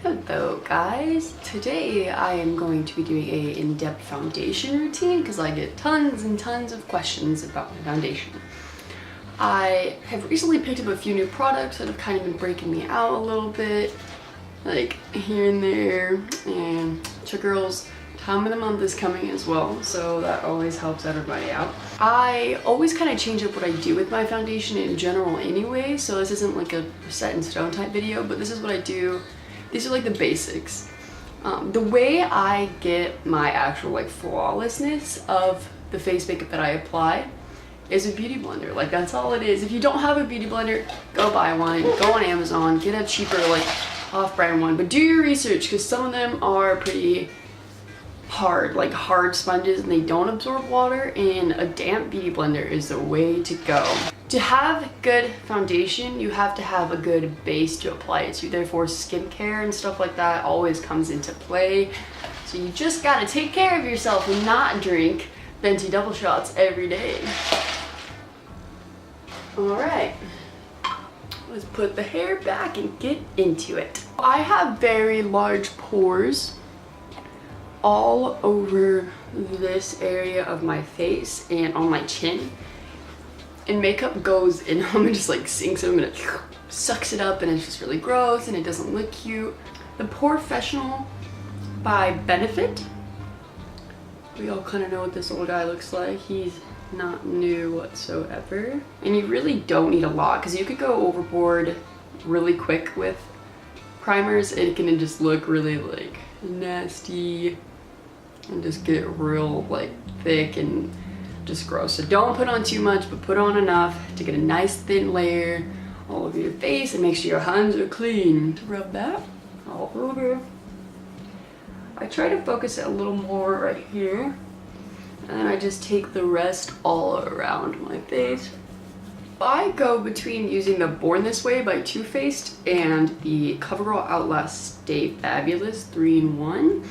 Hello guys, today I am going to be doing a in-depth foundation routine because I get tons and tons of questions about my foundation. I have recently picked up a few new products that have kind of been breaking me out a little bit, like here and there, and girls, time of the month is coming as well, so that always helps everybody out. I always kind of change up what I do with my foundation in general anyway, so this isn't like a set in stone type video, but this is what I do. These are like the basics. The way I get my actual like flawlessness of the face makeup that I apply is a beauty blender. Like that's all it is. If you don't have a beauty blender, go buy one, go on Amazon, get a cheaper like off-brand one, but do your research because some of them are pretty hard, like hard sponges, and they don't absorb water, and a damp beauty blender is the way to go. To have good foundation, you have to have a good base to apply it to. Therefore, skincare and stuff like that always comes into play. So you just gotta take care of yourself and not drink venti double shots every day. All right, let's put the hair back and get into it. I have very large pores all over this area of my face and on my chin. And makeup goes in them and just like sinks them and it sucks it up, and it's just really gross and it doesn't look cute. The Porefessional by Benefit. We all kind of know what this little guy looks like. He's not new whatsoever. And you really don't need a lot because you could go overboard really quick with primers. It can just look really like nasty and just get real like thick and just gross. So don't put on too much, but put on enough to get a nice thin layer all over your face and make sure your hands are clean. Rub that all over. I try to focus it a little more right here, and then I just take the rest all around my face. I go between using the Born This Way by Too Faced and the CoverGirl Outlast Stay Fabulous 3-in-1.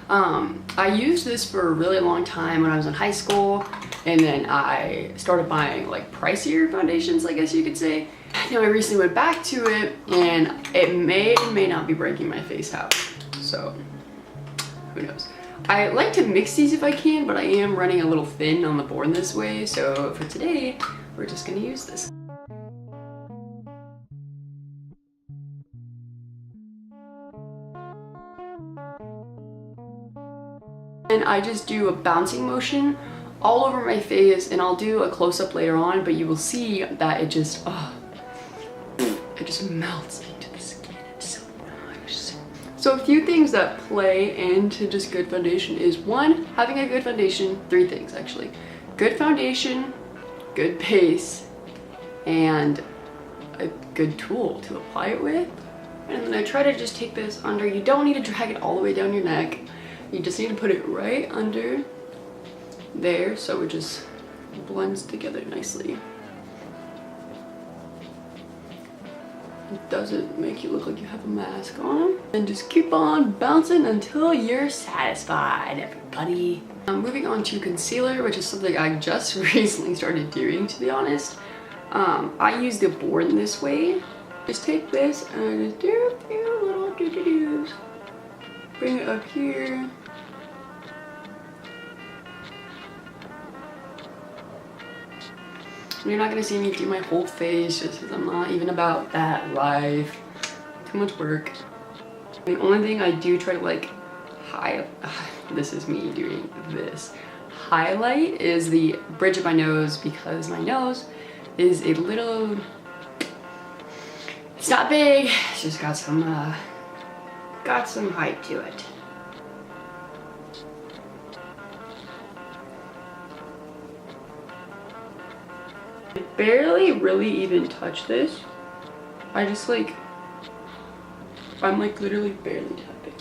I used this for a really long time when I was in high school, and then I started buying like pricier foundations, I guess you could say. Now I recently went back to it, and it may or may not be breaking my face out, so who knows. I like to mix these if I can, but I am running a little thin on the Born This Way, so for today we're just gonna use this. And I just do a bouncing motion all over my face, and I'll do a close-up later on, but you will see that it just melts into the skin. It's so nice. So a few things that play into just good foundation is, one, having a good foundation. Three things actually: good foundation, good base, and a good tool to apply it with. And then I try to just take this under. You don't need to drag it all the way down your neck. You just need to put it right under there so it just blends together nicely. It doesn't make you look like you have a mask on. And just keep on bouncing until you're satisfied, everybody. Moving on to concealer, which is something I just recently started doing, to be honest. I use the Born This Way. Just take this and just do a few little doo-doo-doos. Bring it up here. You're not gonna see me do my whole face just because I'm not even about that life. Too much work. The only thing I do try to like this is me doing this. Highlight is the bridge of my nose, because my nose is a little, it's not big, it's just got some height to it. I barely really even touch this. I just like, I'm like literally barely tapping.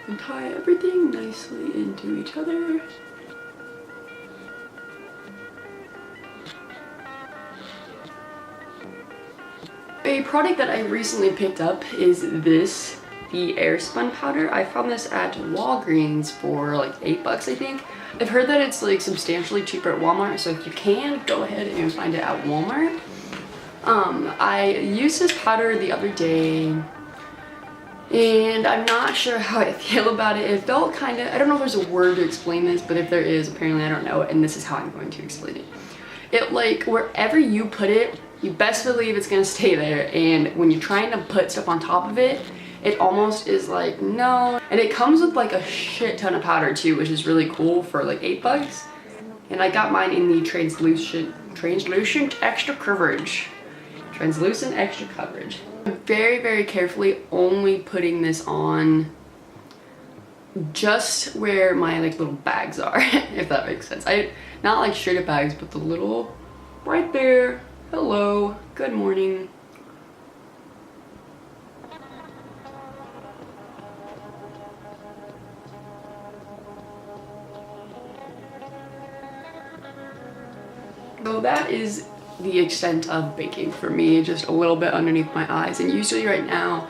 And tie everything nicely into each other. A product that I recently picked up is this, the Airspun powder. I found this at Walgreens for like $8, I think. I've heard that it's like substantially cheaper at Walmart, so if you can, go ahead and find it at Walmart. I used this powder the other day and I'm not sure how I feel about it. It felt kind of, I don't know if there's a word to explain this, but if there is, apparently I don't know it, and this is how I'm going to explain it. It like, wherever you put it, you best believe it's gonna stay there, and when you're trying to put stuff on top of it, it almost is like, no. And it comes with like a shit ton of powder too, which is really cool for like $8. And I got mine in the translucent extra coverage. Translucent extra coverage. I'm very, very carefully only putting this on just where my like little bags are, if that makes sense. Not like straight up bags, but the little right there. Hello, good morning. So that is the extent of baking for me, just a little bit underneath my eyes. And usually right now,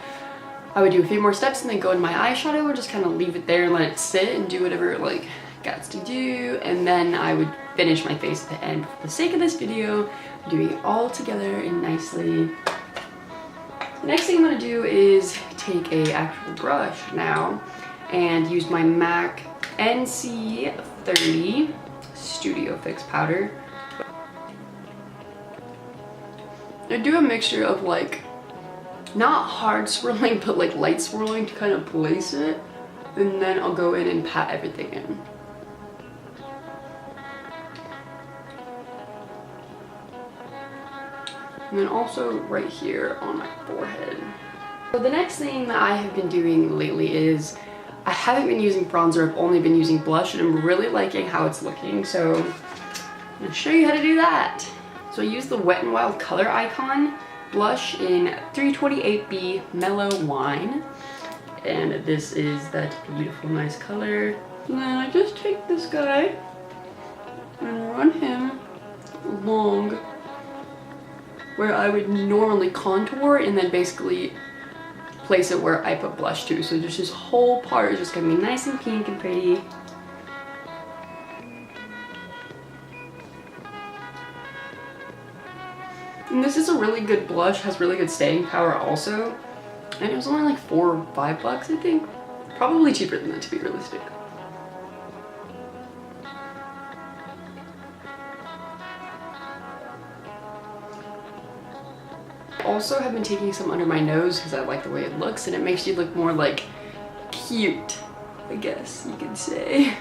I would do a few more steps and then go in my eyeshadow, or just kind of leave it there and let it sit and do whatever it like gets to do. And then I would finish my face at the end. For the sake of this video, I'm doing it all together and nicely. The next thing I'm gonna do is take a actual brush now and use my MAC NC30 Studio Fix powder. I do a mixture of like, not hard swirling, but like light swirling to kind of place it. And then I'll go in and pat everything in. And then also right here on my forehead. So the next thing that I have been doing lately is, I haven't been using bronzer, I've only been using blush, and I'm really liking how it's looking. So I'm gonna show you how to do that. So I use the Wet n Wild Color Icon blush in 328B Mellow Wine. And this is that beautiful, nice color. And then I just take this guy and run him along where I would normally contour, and then basically place it where I put blush too. So just this whole part is just gonna be nice and pink and pretty. And this is a really good blush, has really good staying power also. And it was only like $4 or $5, I think. Probably cheaper than that, to be realistic. I also have been taking some under my nose because I like the way it looks, and it makes you look more like cute, I guess you could say.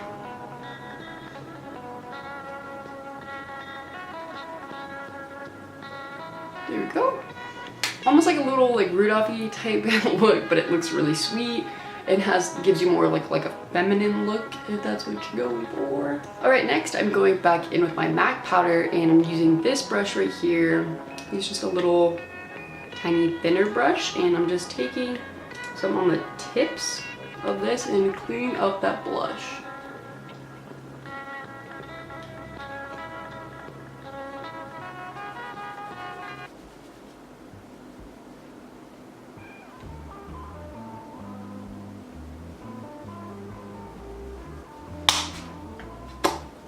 There we go. Almost like a little like Rudolph-y type look, but it looks really sweet. It gives you more like a feminine look, if that's what you're going for. All right, next I'm going back in with my MAC powder, and I'm using this brush right here. It's just a little tiny thinner brush, and I'm just taking some on the tips of this and cleaning up that blush.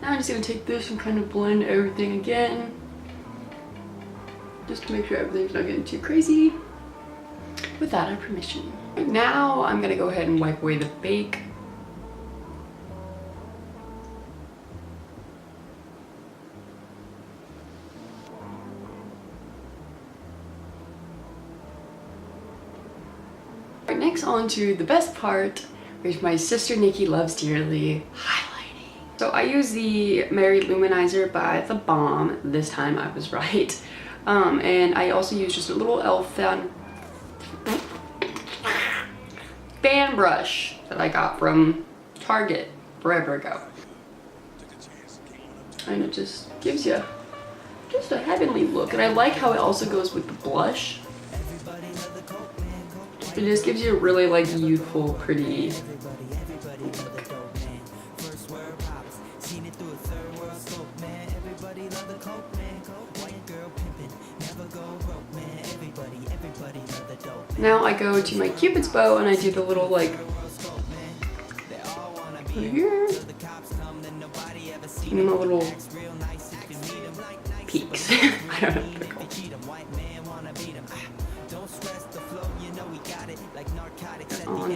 Now I'm just going to take this and kind of blend everything again, just to make sure everything's not getting too crazy. With that, I have permission. Right now, I'm going to go ahead and wipe away the bake. Right, next on to the best part, which my sister Nikki loves dearly, highlighting. So I use the Mary Luminizer by The Balm. This time I was right. And I also use just a little e.l.f. fan brush that I got from Target forever ago. And it just gives you just a heavenly look. And I like how it also goes with the blush. It just gives you a really like youthful, pretty look. Now I go to my Cupid's bow and I do the little like right here, and then the little peaks. I don't know what they're called.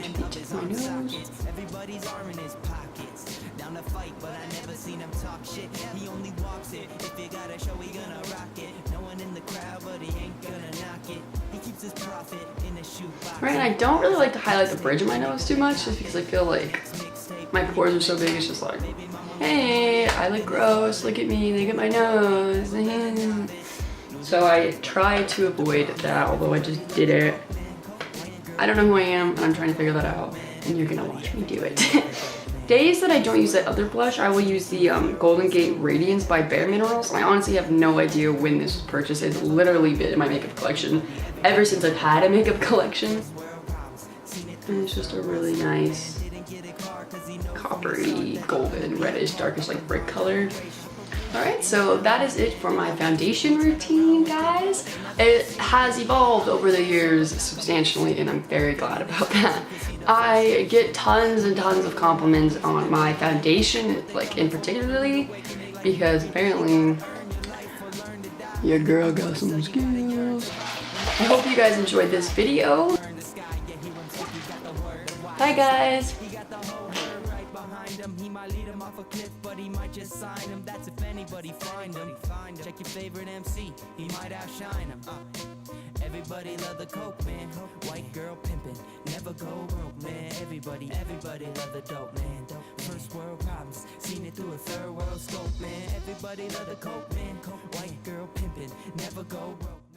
going to be just my nose. Everybody's arm in his pockets. Down to fight, but I never seen him talk shit. He only walks it. If you got a show, he gonna rock it. No one in the crowd, but he ain't gonna knock it. He keeps his profit in a shoebox. Right, and I don't really like to highlight the bridge of my nose too much, just because I feel like my pores are so big. It's just like, hey, I look gross. Look at me. Look at my nose. So I try to avoid that, although I just did it. I don't know who I am, and I'm trying to figure that out, and you're gonna watch me do it. Days that I don't use that other blush, I will use the Golden Gate Radiance by Bare Minerals. And I honestly have no idea when this was purchased. It's literally been in my makeup collection ever since I've had a makeup collection. And it's just a really nice coppery, golden, reddish, darkish, like brick color. Alright, so that is it for my foundation routine, guys. It has evolved over the years substantially, and I'm very glad about that. I get tons and tons of compliments on my foundation, like in particularly, because apparently your girl got some skills. I hope you guys enjoyed this video. Bye, guys. He might lead him off a cliff, but he might just sign him. That's if anybody find him. Check your favorite MC, he might outshine him. Everybody love the coke, man. White girl pimping, never go broke, man. Everybody love the dope, man. First world problems, seen it through a third world scope, man. Everybody love the coke, man. White girl pimping, never go broke.